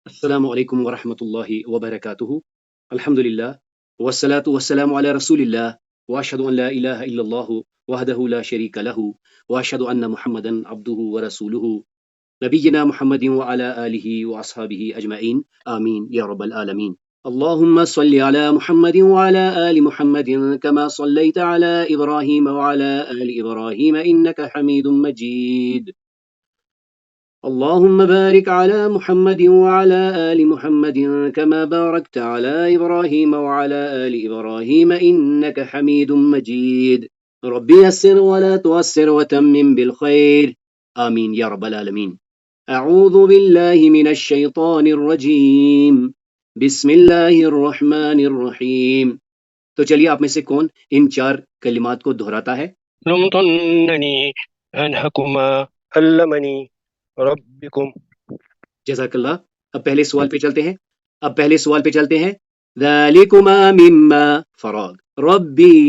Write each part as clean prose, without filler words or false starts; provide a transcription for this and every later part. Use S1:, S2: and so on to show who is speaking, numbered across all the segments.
S1: السلام علیکم ورحمۃ اللہ وبرکاتہ الحمد للہ والصلاة والسلام علی رسول اللہ واشهد ان لا الہ الا اللہ وحدہ لا شریک لہ واشهد ان محمدا عبدہ ورسولہ نبینا محمد وعلى آلہ واصحابہ اجمعین آمین یا رب العالمین اللهم صل على محمد وعلى آل محمد كما صليت على إبراهيم وعلى آل إبراهيم إنك حميد مجيد اللهم بارك على محمد وعلى آل محمد كما باركت على إبراهيم وعلى آل إبراهيم إنك حميد مجيد ربي يسر ولا تعسر وتمم بالخير آمين يا رب العالمين أعوذ بالله من الشيطان الرجيم بسم الله الرحمن الرحيم. تو چلیے آپ میں سے کون ان چار کلمات کو دہراتا ہے؟
S2: لم تنني أنهكما علمني ربكم.
S1: جزاک اللہ. اب پہلے سوال پہ چلتے ہیں. ذالکما مما فراغ ربی.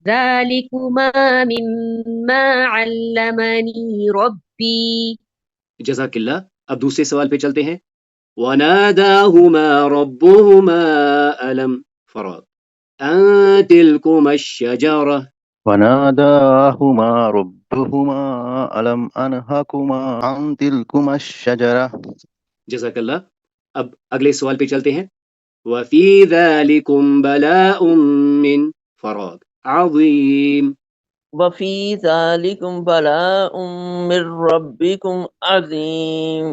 S3: ذلكما مما علمني ربي.
S1: جزاک اللہ. اب دوسرے سوال پہ چلتے ہیں. وناداهما ربهما ألم فراغ أن تلكما الشجرة.
S4: وناداهما ربهما ألم أنهكما عن تلكما الشجرة.
S1: جزاک اللہ. اب اگلے سوال پہ چلتے ہیں. وفي ذلكم بلاء من فراغ عظيم.
S5: وفي ذلكم بلاء من ربكم عظيم.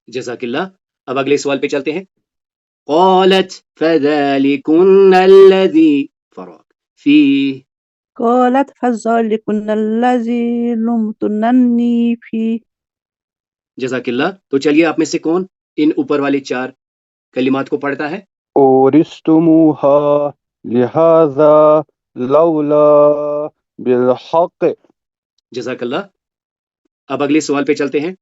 S1: جزاک اللہ. اب اگلے سوال پہ چلتے ہیں. قالت فذلكن الذي فراغ فيه.
S6: قالت فذلكن الذي لمتنني فيه.
S1: جزاک اللہ. تو چلیے آپ میں سے کون ان اوپر والے چار کلمات کو پڑھتا ہے؟
S7: اورثتموها لہذا لولا بالحق.
S1: جزاک اللہ. اب اگلے سوال پہ چلتے ہیں.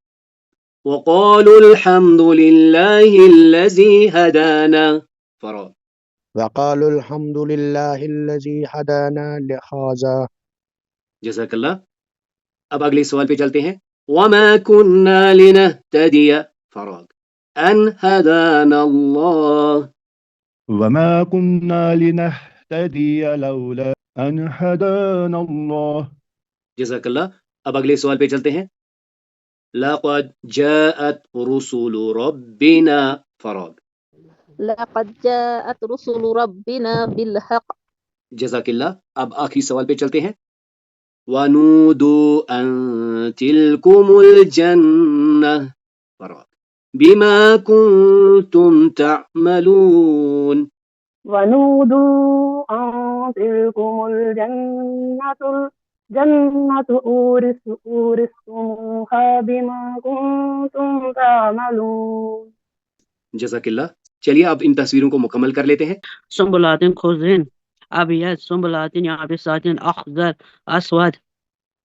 S1: وقالوا الحمد لله الذي هدانا فراغ.
S8: وقالوا الحمد لله الذي هدانا لهذا.
S1: جزاک اللہ. اب اگلے سوال پہ چلتے ہیں. وما كنا لنهتدي فراغ ان هدانا الله.
S9: وما كنا لنهتدي لولا أن هدانا الله.
S1: جزاک اللہ. اب اگلے سوال پہ چلتے ہیں. لقد جاءت رسل ربنا فراغ.
S3: لقد جاءت رسل ربنا بالحق.
S1: جزاک اللہ. اب آخری سوال پہ چلتے ہیں. وَنُودُوا أَن تِلْكُمُ الْجَنَّةُ فراغ بِمَا كُنْتُمْ تَعْمَلُونَ.
S6: ونودوا أن تلكم الجنة أورثتموها بما كنتم تعملون.
S1: جزاک اللہ. چلیے اب ان تصویروں کو مکمل کر لیتے ہیں.
S10: سنبلات خضر ابيض سنبلات يابسات اخضر اسود.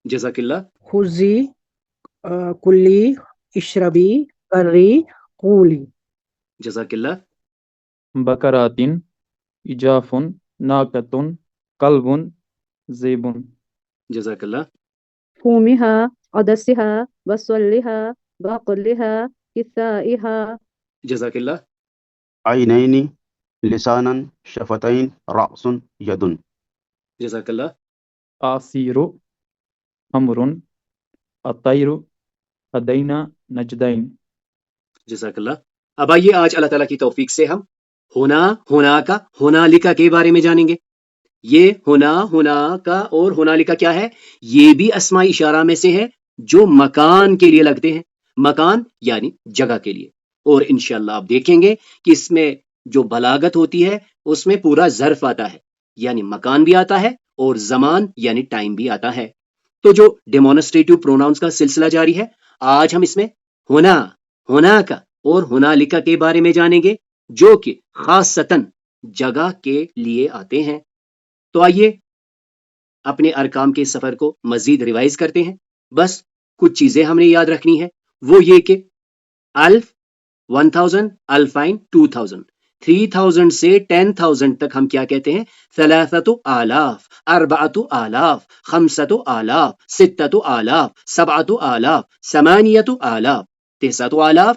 S1: جزاک اللہ.
S11: خذي كلي اشربي قري قولي.
S1: جزاک اللہ.
S12: بکرات اجاف ناقۃ قلب زیب.
S1: جزاک اللہ.
S3: فومها عدسها بصلها بقلها كثائها.
S1: جزاک اللہ.
S4: عینین لسانا شفتین رأس ید.
S1: جزاک اللہ.
S12: آسیر حمر الطیر ہدینا نجدین.
S1: جزاک اللہ. اب آئیے آج اللہ تعالیٰ کی توفیق سے ہم ہونا کا ہنالکا کے بارے میں جانیں گے. یہ ہونا کا اور ہنالکا کیا ہے؟ یہ بھی اسماء اشارہ میں سے ہے جو مکان کے لیے لگتے ہیں. مکان یعنی جگہ کے لیے. اور انشاءاللہ آپ دیکھیں گے کہ اس میں جو بلاغت ہوتی ہے اس میں پورا ظرف آتا ہے، یعنی مکان بھی آتا ہے اور زمان یعنی ٹائم بھی آتا ہے. تو جو ڈیمونسٹریٹو پروناؤنس کا سلسلہ جاری ہے، آج ہم اس میں ہونا کا اور ہنالکا کے بارے میں جانیں گے جو کہ خاصتاً جگہ کے لیے آتے ہیں. تو آئیے اپنے ارکام کے سفر کو مزید ریوائز کرتے ہیں. بس کچھ چیزیں ہم نے یاد رکھنی ہے، وہ یہ کہ الف 1000 الفین 2000 3000 سے 10000 تک ہم کیا کہتے ہیں؟ ثلاثۃ آلاف، اربعۃ آلاف، خمسۃ آلاف، ستۃ آلاف، سبعۃ آلاف، ثمانیۃ آلاف، تسعۃ آلاف،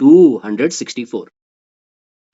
S1: 264।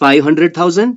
S1: 500,000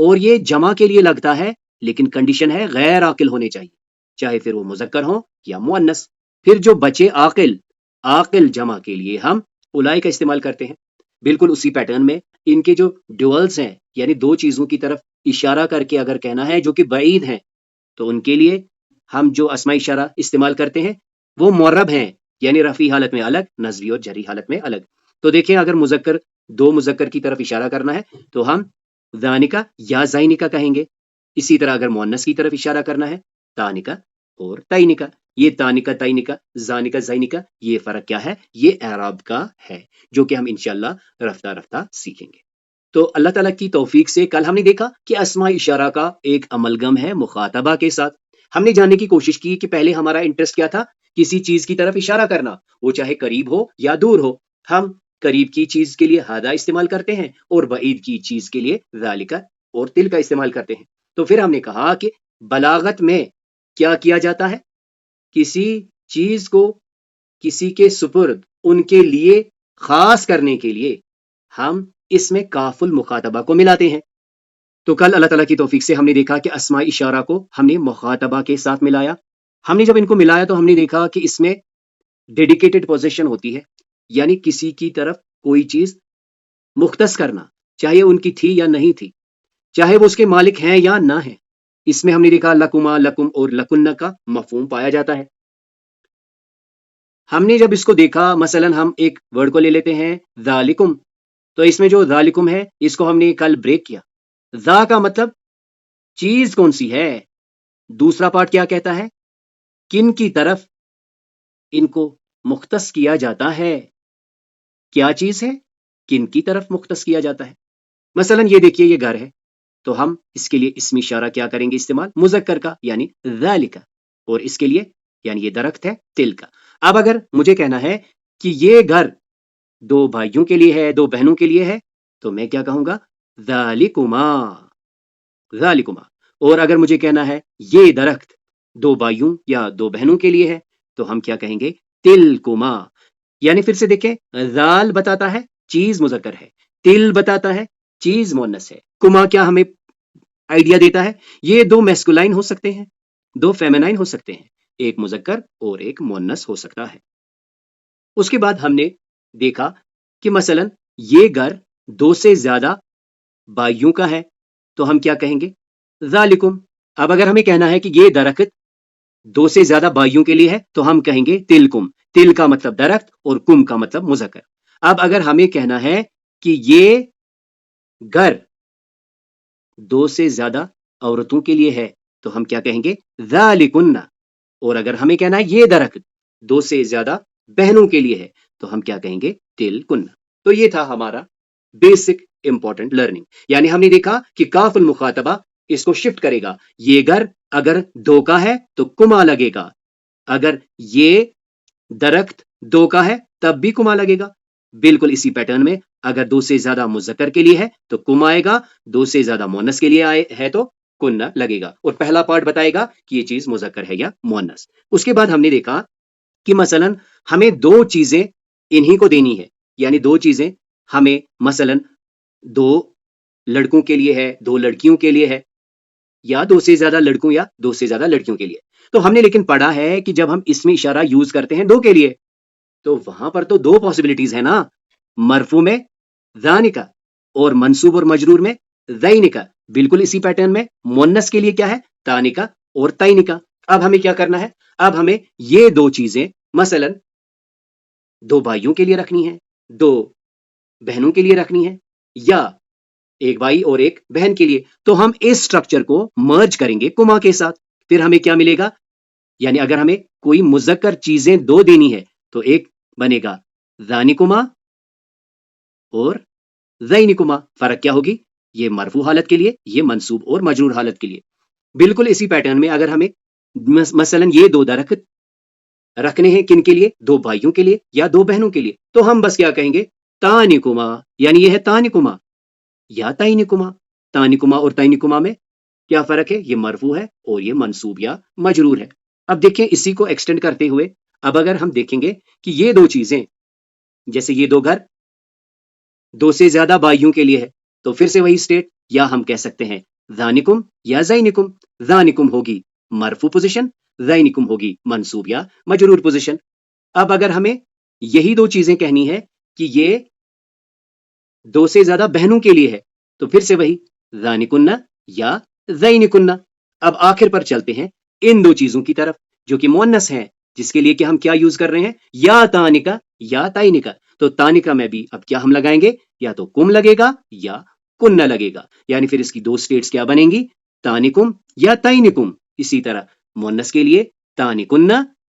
S1: اور یہ جمع کے لیے لگتا ہے لیکن کنڈیشن ہے غیر عاقل ہونے چاہیے، چاہے پھر وہ مذکر ہوں یا مؤنث۔ پھر جو بچے عاقل جمع کے لیے ہم اولئک کا استعمال کرتے ہیں، بالکل اسی پیٹرن میں ان کے جو ڈیولز ہیں، یعنی دو چیزوں کی طرف اشارہ کر کے اگر کہنا ہے جو کہ بعید ہیں، تو ان کے لیے ہم جو اسماء اشارہ استعمال کرتے ہیں وہ معرب ہیں، یعنی رفعی حالت میں الگ، نصبی اور جری حالت میں الگ۔ تو دیکھیں اگر دو مذکر کی طرف اشارہ کرنا ہے تو ہم ذانکا یا زینکا کہیں گے، اسی طرح اگر مؤنث کی طرف اشارہ کرنا ہے تانکا اور تینکا۔ یہ تانکا تینکا زانکا زینکا، یہ فرق کیا ہے؟ یہ اعراب کا ہے، جو کہ ہم انشاءاللہ رفتہ رفتہ سیکھیں گے۔ تو اللہ تعالیٰ کی توفیق سے کل ہم نے دیکھا کہ اسماء اشارہ کا ایک املگم ہے مخاطبہ کے ساتھ۔ ہم نے جاننے کی کوشش کی کہ پہلے ہمارا انٹرسٹ کیا تھا؟ کسی چیز کی طرف اشارہ کرنا، وہ چاہے قریب ہو یا دور ہو۔ ہم قریب کی چیز کے لیے ہذا استعمال کرتے ہیں اور بعید کی چیز کے لیے ذالک اور تلک استعمال کرتے ہیں۔ تو پھر ہم نے کہا کہ بلاغت میں کیا کیا جاتا ہے؟ کسی چیز کو کسی کے سپرد ان کے لیے خاص کرنے کے لیے ہم اس میں کاف المخاطبہ کو ملاتے ہیں۔ تو کل اللہ تعالیٰ کی توفیق سے ہم نے دیکھا کہ اسماء اشارہ کو ہم نے مخاطبہ کے ساتھ ملایا۔ ہم نے جب ان کو ملایا تو ہم نے دیکھا کہ اس میں ڈیڈیکیٹڈ پوزیشن ہوتی ہے، یعنی کسی کی طرف کوئی چیز مختص کرنا، چاہے ان کی تھی یا نہیں تھی، چاہے وہ اس کے مالک ہیں یا نہ ہیں۔ اس میں ہم نے دیکھا لکما، لکم اور لکن کا مفہوم پایا جاتا ہے۔ ہم نے جب اس کو دیکھا، مثلا ہم ایک ورڈ کو لے لیتے ہیں ذالکم، تو اس میں جو ذالکم ہے اس کو ہم نے کل بریک کیا۔ ذا کا مطلب چیز کون سی ہے، دوسرا پارٹ کیا کہتا ہے؟ کن کی طرف ان کو مختص کیا جاتا ہے، کیا چیز ہے، کن کی طرف مختص کیا جاتا ہے۔ مثلا یہ دیکھیے یہ گھر ہے، تو ہم اس کے لیے اسم اشارہ کیا کریں گے استعمال؟ مذکر کا، یعنی ذالک، اور اس کے لیے یعنی یہ درخت ہے تلک۔ اب اگر مجھے کہنا ہے کہ یہ گھر دو بھائیوں کے لیے ہے، دو بہنوں کے لیے ہے، تو میں کیا کہوں گا؟ ذالکما، ذالکما۔ اور اگر مجھے کہنا ہے یہ درخت دو بھائیوں یا دو بہنوں کے لیے ہے، تو ہم کیا کہیں گے؟ تلکما۔ یعنی پھر سے دیکھیں، ذال بتاتا ہے چیز مذکر ہے، تل بتاتا ہے چیز مؤنث ہے، کما کیا ہمیں آئیڈیا دیتا ہے؟ یہ دو میسکولائن ہو سکتے ہیں، دو فیمینائن ہو سکتے ہیں، ایک مذکر اور ایک مؤنث ہو سکتا ہے۔ اس کے بعد ہم نے دیکھا کہ مثلا یہ گھر دو سے زیادہ بھائیوں کا ہے، تو ہم کیا کہیں گے؟ ذالکم۔ اب اگر ہمیں کہنا ہے کہ یہ درخت دو سے زیادہ بھائیوں کے لیے ہے، تو ہم کہیں گے تلکم۔ تل کا مطلب درخت اور کم کا مطلب مذکر۔ اب اگر ہمیں کہنا ہے کہ یہ گھر دو سے زیادہ عورتوں کے لیے ہے، تو ہم کیا کہیں گے؟ ذالکن۔ اور اگر ہمیں کہنا ہے یہ درخت دو سے زیادہ بہنوں کے لیے ہے، تو ہم کیا کہیں گے؟ تلکن۔ تو یہ تھا ہمارا بیسک امپورٹنٹ لرننگ، یعنی ہم نے دیکھا کہ کاف المخاطبہ اس کو شفٹ کرے گا۔ یہ گھر اگر دو کا ہے تو کما لگے گا، اگر یہ درخت دو کا ہے تب بھی کما لگے گا۔ بالکل اسی پیٹرن میں اگر دو سے زیادہ مذکر کے لیے ہے تو کم آئے گا، دو سے زیادہ مؤنث کے لیے ہے تو کن لگے گا، اور پہلا پارٹ بتائے گا کہ یہ چیز مذکر ہے یا مؤنث۔ اس کے بعد ہم نے دیکھا کہ مثلا ہمیں دو چیزیں انہی کو دینی ہے، یعنی دو چیزیں ہمیں مثلا دو لڑکوں کے لیے ہے، دو لڑکیوں کے لیے ہے، یا دو سے زیادہ لڑکوں یا دو سے زیادہ لڑکیوں کے لیے۔ تو ہم نے لیکن پڑھا ہے کہ جب ہم اسم اشارہ یوز کرتے ہیں دو کے لیے، تو وہاں پر تو دو پاسبلٹیز ہیں نا، مرفوع میں ذانکا اور منصوب اور مجرور میں ذینکا۔ بالکل اسی پیٹرن میں مؤنث کے لیے کیا ہے؟ تانکا اور تینکا۔ اب ہمیں کیا کرنا ہے؟ اب ہمیں یہ دو چیزیں مثلا دو بھائیوں کے لیے رکھنی ہے، دو بہنوں کے لیے رکھنی ہے، یا ایک بھائی اور ایک بہن کے لیے، تو ہم اس سٹرکچر کو مرج کریں گے کما کے ساتھ۔ پھر ہمیں کیا ملے گا؟ یعنی اگر ہمیں کوئی مذکر چیزیں دو دینی ہے تو ایک بنے گا ذانکما اور ذینکما۔ فرق کیا ہوگی؟ یہ مرفوع حالت کے لیے، یہ منصوب اور مجرور حالت کے لیے۔ بالکل اسی پیٹرن میں اگر ہمیں مثلا یہ دو درخت رکھنے ہیں کن کے لیے؟ دو بھائیوں کے لیے یا دو بہنوں کے لیے، تو ہم بس کیا کہیں گے؟ تانکما، یعنی یہ ہے تانکما یا تینکما۔ تانکما اور تینکما میں کیا فرق ہے؟ یہ مرفوع ہے اور یہ منصوب یا مجرور ہے۔ اب دیکھیں اسی کو ایکسٹینڈ کرتے ہوئے، اب اگر ہم دیکھیں گے کہ یہ دو چیزیں، جیسے یہ دو گھر دو سے زیادہ بھائیوں کے لیے ہے، تو پھر سے وہی اسٹیٹ، یا ہم کہہ سکتے ہیں ذانکم یا زینکم. ذانکم ہوگی مرفوع پوزیشن، زینکم ہوگی منصوب یا مجرور پوزیشن. اب اگر ہمیں یہی دو چیزیں کہنی ہے کہ یہ دو سے زیادہ بہنوں کے لیے ہے تو پھر سے وہی ذانکن یا زینکن. اب آخر پر چلتے ہیں ان دو چیزوں کی طرف جو کہ مؤنث ہیں، جس کے لیے کہ ہم کیا یوز کر رہے ہیں، یا تانکا یا تائنکا. تو تانکا میں بھی اب کیا ہم لگائیں گے، یا تو کم لگے گا یا کنہ لگے گا، یعنی پھر اس کی دو سٹیٹس کیا بنیں گی، تانکم یا تائنکم. اسی طرح مؤنث کے لیے تانکن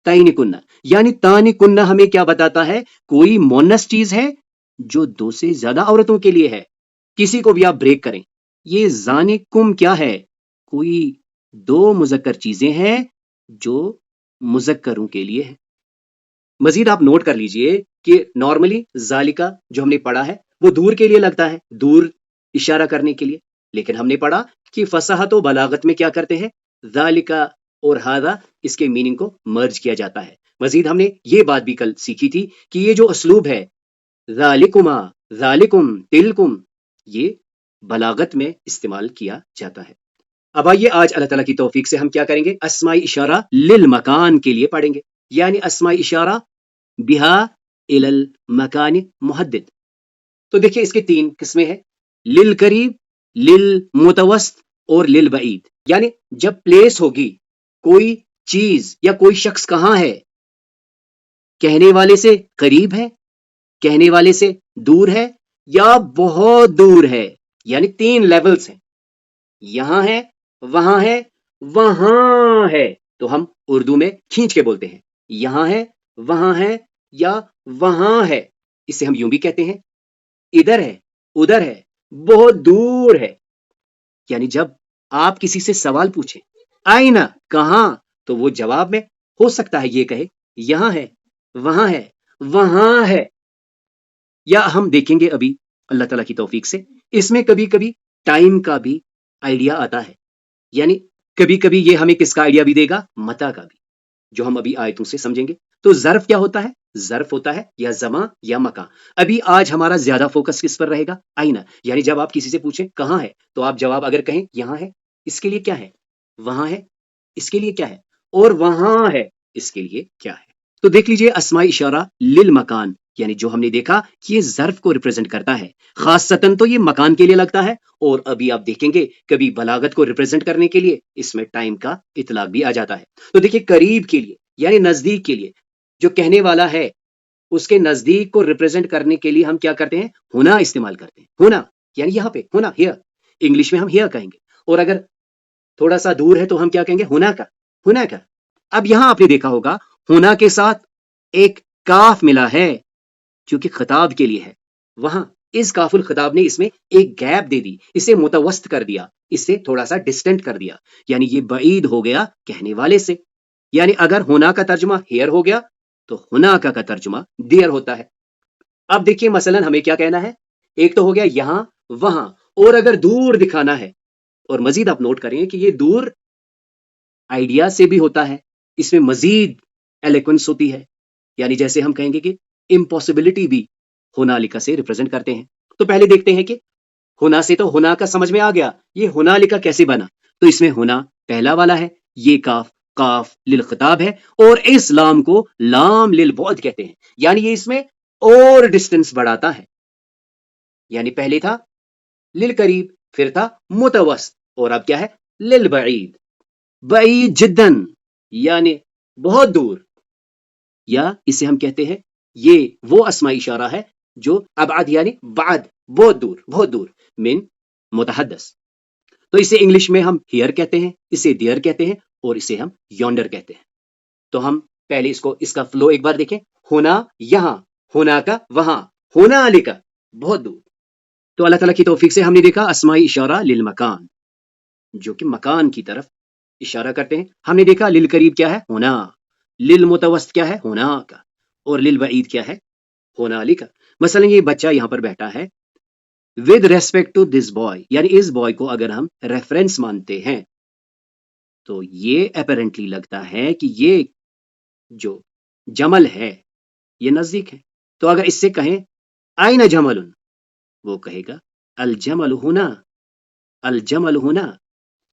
S1: تائنکن. یعنی تانکن ہمیں کیا بتاتا ہے، کوئی مؤنث چیز ہے جو دو سے زیادہ عورتوں کے لیے ہے. کسی کو بھی آپ بریک کریں، یہ ذانکم کیا ہے، کوئی دو مذکر چیزیں ہیں جو مذکروں کے لیے ہے. مزید آپ نوٹ کر لیجئے کہ نارملی ذالکا جو ہم نے پڑھا ہے وہ دور کے لیے لگتا ہے، دور اشارہ کرنے کے لیے، لیکن ہم نے پڑھا کہ فصاحت و بلاغت میں کیا کرتے ہیں، ذالکا اور ہذا اس کے میننگ کو مرج کیا جاتا ہے. مزید ہم نے یہ بات بھی کل سیکھی تھی کہ یہ جو اسلوب ہے ذالکما ذالکم تلکم، یہ بلاغت میں استعمال کیا جاتا ہے. اب آئیے آج اللہ تعالیٰ کی توفیق سے ہم کیا کریں گے، اسماء اشارہ للمکان کے لیے پڑھیں گے، یعنی اسماء اشارہ بہا الی المکان محدد. تو دیکھیں اس کے تین قسمیں ہیں، للقریب، للمتوسط اور للبعید. یعنی جب پلیس ہوگی کوئی چیز یا کوئی شخص کہاں ہے، کہنے والے سے قریب ہے، کہنے والے سے دور ہے، یا بہت دور ہے. یعنی تین لیولز ہیں، یہاں ہے، وہاں ہے، وہاں ہے. تو ہم اردو میں کھینچ کے بولتے ہیں، یہاں ہے، وہاں ہے یا وہاں ہے. اسے ہم یوں بھی کہتے ہیں، ادھر ہے، ادھر ہے، بہت دور ہے. یعنی جب آپ کسی سے سوال پوچھیں، آئینہ کہاں، تو وہ جواب میں ہو سکتا ہے یہ کہے یہاں ہے، وہاں ہے، وہاں ہے. یا ہم دیکھیں گے ابھی اللہ تعالیٰ کی توفیق سے اس میں کبھی کبھی ٹائم کا بھی آئیڈیا آتا ہے. یعنی کبھی کبھی یہ ہمیں کس کا آئیڈیا بھی دے گا، متا کا بھی، جو ہم ابھی آیتوں سے سمجھیں گے. تو ظرف کیا ہوتا ہے، ظرف ہوتا ہے یا زمان یا مکان. ابھی آج ہمارا زیادہ فوکس کس پر رہے گا، آئینہ. یعنی جب آپ کسی سے پوچھیں کہاں ہے تو آپ جواب اگر کہیں یہاں ہے، اس کے لیے کیا ہے، وہاں ہے، اس کے لیے کیا ہے، اور وہاں ہے، اس کے لیے کیا ہے. تو دیکھ لیجئے اسماء اشارہ للمکان، یعنی جو ہم نے دیکھا کہ یہ ظرف کو ریپرزینٹ کرتا ہے، خاصتاً تو یہ مکان کے لیے لگتا ہے. اور ابھی آپ دیکھیں گے کبھی بلاغت کو ریپرزینٹ کرنے کے لیے اس میں ٹائم کا اطلاق بھی آ جاتا ہے. تو دیکھیں قریب کے لیے یعنی نزدیک کے لیے، جو کہنے والا ہے اس کے نزدیک کو ریپرزینٹ کرنے کے لیے ہم کیا کرتے ہیں، ہونا استعمال کرتے ہیں. ہونا یعنی یہاں پہ ہونا، ہیئر، انگلش میں ہم ہیئر کہیں گے. اور اگر تھوڑا سا دور ہے تو ہم کیا کہیں گے، ہونا کا، ہونا کا. اب یہاں آپ نے دیکھا ہوگا ہونا کے ساتھ ایک کاف ملا ہے جو کہ خطاب کے لیے ہے. وہاں اس کاف الخطاب نے اس میں ایک گیپ دے دی، اسے متوسط کر دیا، اسے تھوڑا سا ڈسٹنٹ کر دیا، یعنی یہ بعید ہو گیا کہنے والے سے. یعنی اگر ہونا کا ترجمہ ہیئر ہو گیا تو ہونا کا ترجمہ دیئر ہوتا ہے. اب دیکھیے مثلا ہمیں کیا کہنا ہے، ایک تو ہو گیا یہاں، وہاں، اور اگر دور دکھانا ہے، اور مزید آپ نوٹ کریں کہ یہ دور آئیڈیا سے بھی ہوتا ہے، اس میں مزید ایلیکوینس ہوتی ہے. یعنی جیسے ہم کہیں گے کہ امپاسبلٹی بھی ہونالکا سے ریپرزینٹ کرتے ہیں. تو پہلے دیکھتے ہیں کہ ہونا سے تو ہونا کا سمجھ میں آ گیا، یہ ہونالکا کیسے بنا. تو اس میں ہونا پہلا والا ہے، یہ کاف قاف للخطاب ہے، اور اس لام کو لام للبعد کہتے ہیں. یعنی یہ اس میں اور ڈسٹنس بڑھاتا ہے. یعنی پہلے تھا للقریب، پھر تھا متوسط، اور اب کیا ہے، للبعید، بعید جدن یعنی بہت دور. یا اسے ہم کہتے ہیں یہ وہ اسماء اشارہ ہے جو ابعد یعنی بعد، بہت دور، بہت دور، من متحدث. تو اسے انگلش میں ہم ہیئر کہتے ہیں، اسے دیئر کہتے ہیں، اور اسے ہم یونڈر کہتے ہیں. تو ہم پہلے اس کا فلو ایک بار دیکھیں، ہونا یہاں، ہونا کا وہاں، ہونا علی کا بہت دور. تو اللہ تعالیٰ کی توفیق سے ہم نے دیکھا اسماء اشارہ للمکان جو کہ مکان کی طرف اشارہ کرتے ہیں. ہم نے دیکھا للقریب کیا ہے، ہونا، للمتوسط کیا ہے، ہونا کا، اور للبعید کیا ہے، ہونا علی کا. مثلا یہ بچہ یہاں پر بیٹھا ہے، with respect to this boy، یعنی اس بوائے کو اگر ہم ریفرنس مانتے ہیں تو یہ اپیرنٹلی لگتا ہے کہ یہ جو جمل ہے یہ نزدیک ہے. تو اگر اس سے کہیں آئین جمل، وہ کہے گا الجمل ہونا، الجمل ہونا،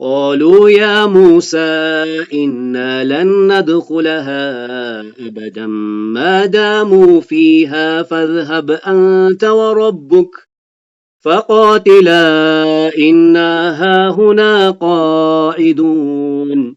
S1: قالوا يا موسى إنا لن ندخلها أبدا ما داموا فيها فاذهب أنت وربك فقاتلا إنا هاهنا قاعدون।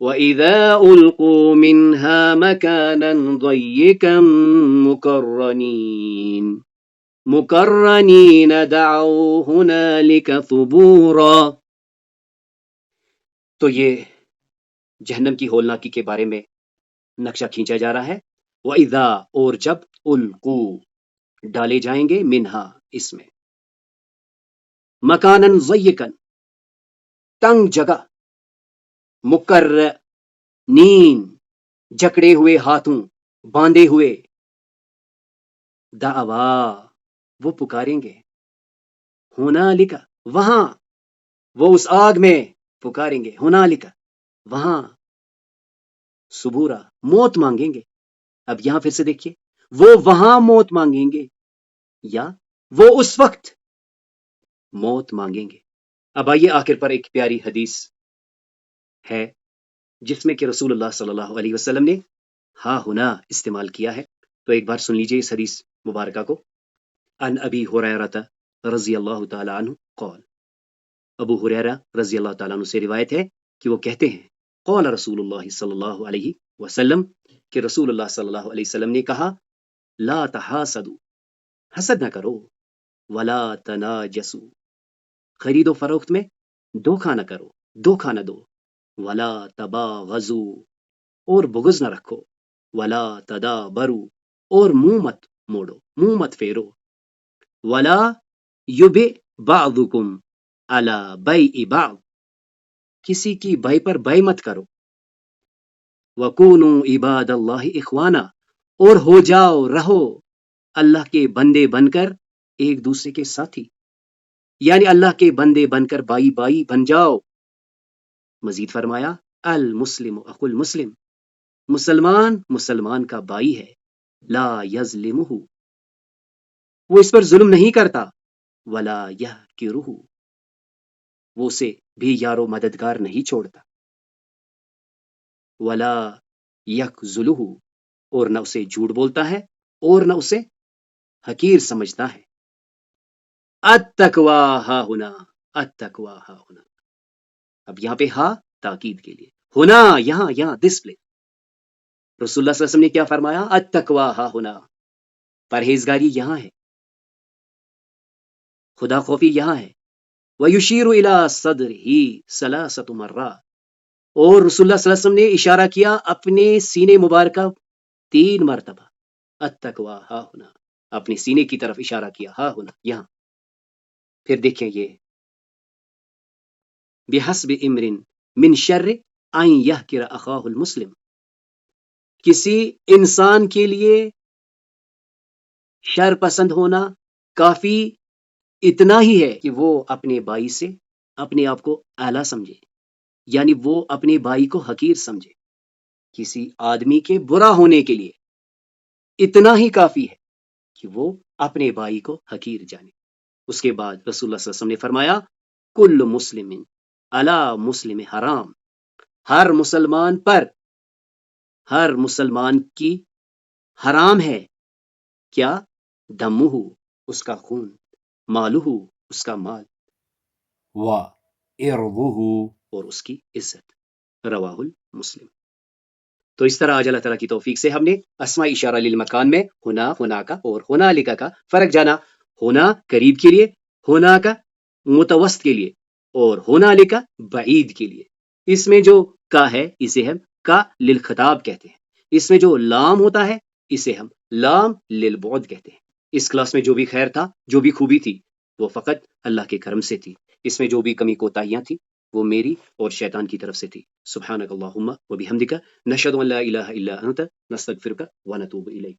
S1: وَإِذَا أُلْقُوا مِنْهَا مَكَانًا ضَيِّقًا مُقَرَّنِينَ دَعَوْا هُنَالِكَ ثُبُورًا. تو یہ جہنم کی ہولناکی کے بارے میں نقشہ کھینچا جا رہا ہے. وَإِذَا اور جب أُلْقُوا ڈالے جائیں گے منہا اس میں مکانن ضیقن تنگ جگہ مقرنین جکڑے ہوئے ہاتھوں باندھے ہوئے دعوا وہ پکاریں گے ہنالک وہاں وہ اس آگ میں پکاریں گے ہنالک وہاں صبورا موت مانگیں گے. اب یہاں پھر سے دیکھیے وہ وہاں موت مانگیں گے یا وہ اس وقت موت مانگیں گے. اب آئیے آخر پر ایک پیاری حدیث ہے جس میں کہ رسول اللہ صلی اللہ علیہ وسلم نے ہا ہنا استعمال کیا ہے. تو ایک بار سن لیجئے اس حدیث مبارکہ کو. ان ابی ہریرہ رضی اللہ تعالی عنہ قال ابو ہریرہ رضی اللہ تعالیٰ عنہ سے روایت ہے کہ وہ کہتے ہیں قال رسول اللہ صلی اللہ علیہ وسلم کہ رسول اللہ صلی اللہ علیہ وسلم نے کہا لا تحاسدوا حسد نہ کرو ولا تناجسوا خرید و فروخت میں دھوکہ نہ کرو دھوکہ نہ دو ولا تباغضوا اور بغض نہ رکھو ولا تدابروا اور منہ مت موڑو منہ مت پھیرو ولا یبع بعضکم علی بیع بعض کسی کی بھائی پر بھائی مت کرو وَكُونُوا عِبَادَ اللَّهِ إِخْوَانًا اور ہو جاؤ رہو اللہ کے بندے بن کر ایک دوسرے کے ساتھی یعنی اللہ کے بندے بن کر بائی بائی بن جاؤ. مزید فرمایا المسلم اخو المسلم مسلمان مسلمان کا بائی ہے لا یظلمہ وہ اس پر ظلم نہیں کرتا ولا یحقرہ وہ اسے بھی یارو مددگار نہیں چھوڑتا ولا یخذلہ اور نہ اسے جھوٹ بولتا ہے اور نہ اسے حقیر سمجھتا ہے. التقوی ہا ہنا التقوی ہا ہنا اب یہاں پہ ہا تاکید کے لیے ہونا یہاں دس پلیس رسول اللہ صلی اللہ علیہ وسلم نے کیا فرمایا التقوی ہا ہنا پرہیزگاری یہاں ہے خدا خوفی یہاں ہے. وَيُشِيرُ إِلَىٰ صَدْرِهِ ثَلَاثَةُ مرات اور رسول اللہ صلی اللہ علیہ وسلم نے اشارہ کیا اپنے سینے مبارکہ 3 مرتبہ التقوی ہا ہونا اپنے سینے کی طرف اشارہ کیا ہا ہونا یہاں. پھر دیکھیں یہ بِحَسْبِ إِمْرٍ مِّن شَرِّ أَن يَحْقِرَ أَخَاهُ الْمُسْلِمِ کسی انسان کے لیے شر پسند ہونا کافی اتنا ہی ہے کہ وہ اپنے بھائی سے اپنے آپ کو اعلیٰ سمجھے یعنی وہ اپنے بھائی کو حقیر سمجھے. کسی آدمی کے برا ہونے کے لیے اتنا ہی کافی ہے کہ وہ اپنے بھائی کو حقیر جانے. اس کے بعد رسول اللہ صلی اللہ علیہ وسلم نے فرمایا کل مسلم علی مسلم حرام ہر مسلمان پر ہر مسلمان کی حرام ہے کیا دمہ اس کا خون مالہ اس کا مال وعرضہ اور اس کی عزت رواہ المسلم. تو اس طرح آج اللہ تعالیٰ کی توفیق سے ہم نے اسماء اشارہ للمکان میں ہونا ہونا کا اور ہونا لکھا کا فرق جانا. ہونا قریب کے لیے ہونا کا متوسط کے لیے اور ہونا لکھا بعید کے لیے. اس میں جو کا ہے اسے ہم کا للخطاب کہتے ہیں. اس میں جو لام ہوتا ہے اسے ہم لام للبعد کہتے ہیں. اس کلاس میں جو بھی خیر تھا جو بھی خوبی تھی وہ فقط اللہ کے کرم سے تھی. اس میں جو بھی کمی کوتاہیاں تھی وہ میری اور شیطان کی طرف سے تھی. سبحانک اللہم و بحمدک نشہد ان لا الہ الا انت نستغفرک و نتوب الیک.